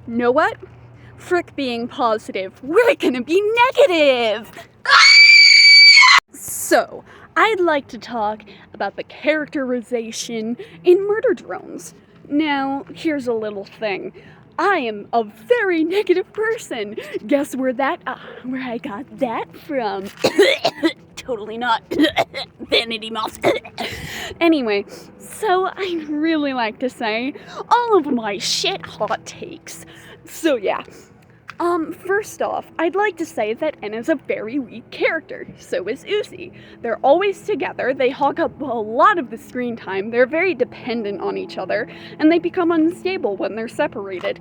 Know what? Frick being positive. We're gonna be negative! So, I'd like to talk about the characterization in Murder Drones. Now, here's a little thing. I am a very negative person. Guess where I got that from? Totally not vanitymoth. Anyway, so I'd really like to say all of my shit hot takes. So yeah. First off, I'd like to say that N is a very weak character. So is Uzi. They're always together, they hog up a lot of the screen time, they're very dependent on each other, and they become unstable when they're separated.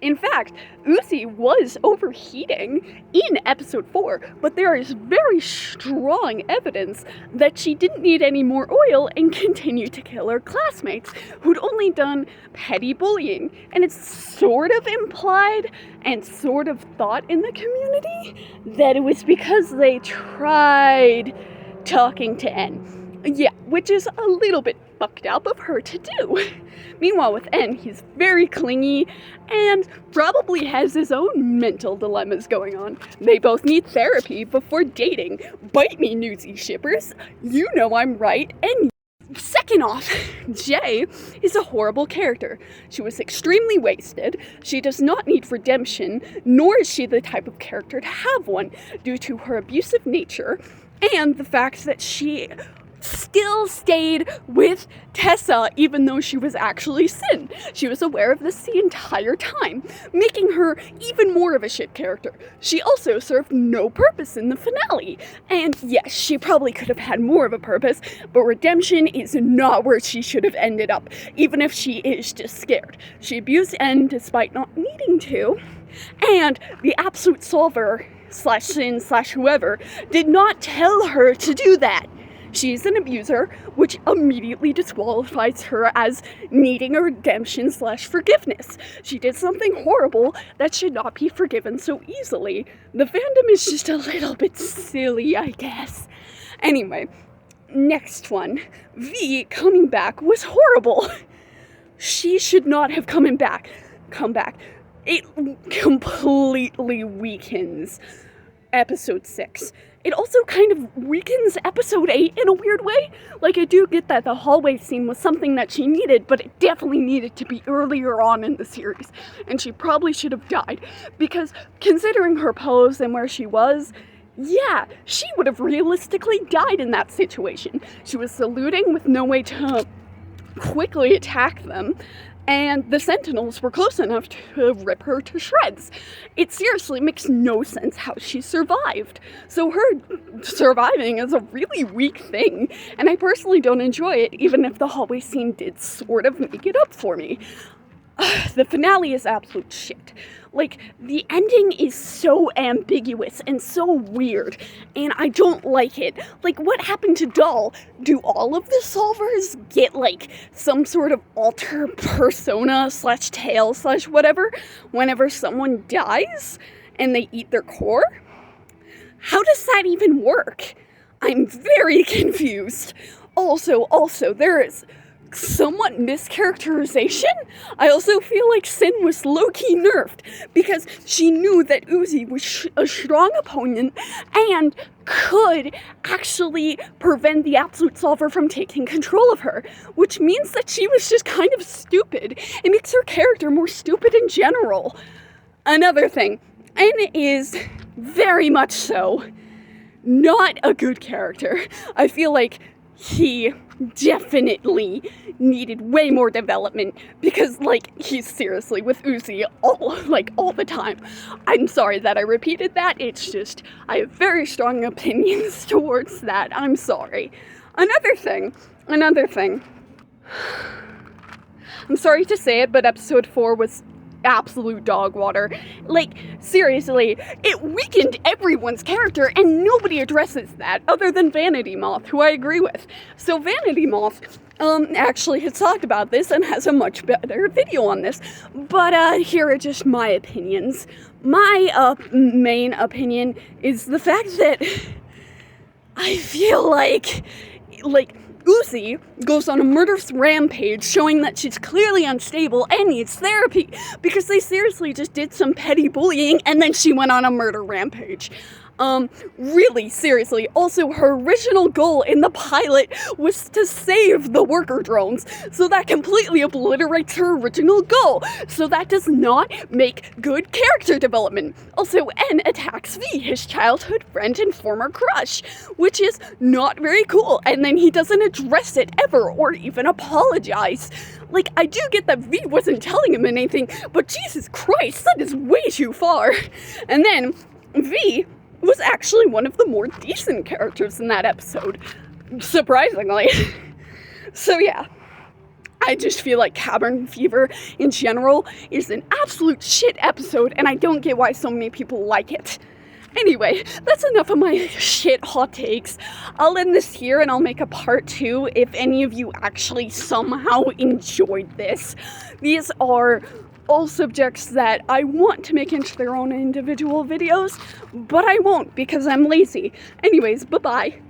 In fact, Uzi was overheating in episode 4, but there is very strong evidence that she didn't need any more oil and continued to kill her classmates, who'd only done petty bullying. And it's sort of implied and sort of thought in the community that it was because they tried talking to N. Yeah, which is a little bit fucked up of her to do. Meanwhile, with N, he's very clingy and probably has his own mental dilemmas going on. They both need therapy before dating. Bite me, newsy shippers. You know I'm right. And second off, Jay is a horrible character. She was extremely wasted. She does not need redemption, nor is she the type of character to have one due to her abusive nature and the fact that she still stayed with Tessa even though she was actually Sin. She was aware of this the entire time, making her even more of a shit character. She also served no purpose in the finale. And yes, she probably could have had more of a purpose, but redemption is not where she should have ended up, even if she is just scared. She abused N despite not needing to, and the absolute solver / Sin / whoever did not tell her to do that. She's an abuser, which immediately disqualifies her as needing a redemption / forgiveness. She did something horrible that should not be forgiven so easily. The fandom is just a little bit silly, I guess. Anyway, next one. V coming back was horrible. She should not have come back. It completely weakens episode 6. It also kind of weakens episode 8 in a weird way. Like, I do get that the hallway scene was something that she needed, but it definitely needed to be earlier on in the series. And she probably should have died. Because considering her pose and where she was, yeah, she would have realistically died in that situation. She was saluting with no way to quickly attack them, and the Sentinels were close enough to rip her to shreds. It seriously makes no sense how she survived. So her surviving is a really weak thing, and I personally don't enjoy it, even if the hallway scene did sort of make it up for me. The finale is absolute shit. Like, the ending is so ambiguous and so weird, and I don't like it. Like, what happened to Doll? Do all of the solvers get, like, some sort of alter persona / tail / whatever whenever someone dies and they eat their core? How does that even work? I'm very confused. Also, there is somewhat mischaracterization. I also feel like Sin was low-key nerfed because she knew that Uzi was a strong opponent and could actually prevent the Absolute Solver from taking control of her, which means that she was just kind of stupid. It makes her character more stupid in general. Another thing, N is very much so not a good character. I feel like he definitely needed way more development because, like, he's seriously with Uzi all the time. I'm sorry that I repeated that. It's just, I have very strong opinions towards that. I'm sorry. Another thing. I'm sorry to say it, but episode 4 was absolute dog water. Like, seriously, it weakened everyone's character and nobody addresses that other than Vanitymoth, who I agree with. So Vanitymoth actually has talked about this and has a much better video on this, but here are just my opinions. My main opinion is the fact that I feel like Uzi goes on a murderous rampage, showing that she's clearly unstable and needs therapy, because they seriously just did some petty bullying and then she went on a murder rampage. Really, seriously. Also, her original goal in the pilot was to save the worker drones, so that completely obliterates her original goal. So that does not make good character development. Also, N attacks V, his childhood friend and former crush, which is not very cool, and then he doesn't address it ever or even apologize. Like, I do get that V wasn't telling him anything, but Jesus Christ, that is way too far. And then V was actually one of the more decent characters in that episode, surprisingly. So yeah, I just feel like Cabin Fever in general is an absolute shit episode, and I don't get why so many people like it. Anyway, that's enough of my shit hot takes. I'll end this here and I'll make a part 2 if any of you actually somehow enjoyed this. These are all subjects that I want to make into their own individual videos, but I won't because I'm lazy. Anyways, bye-bye.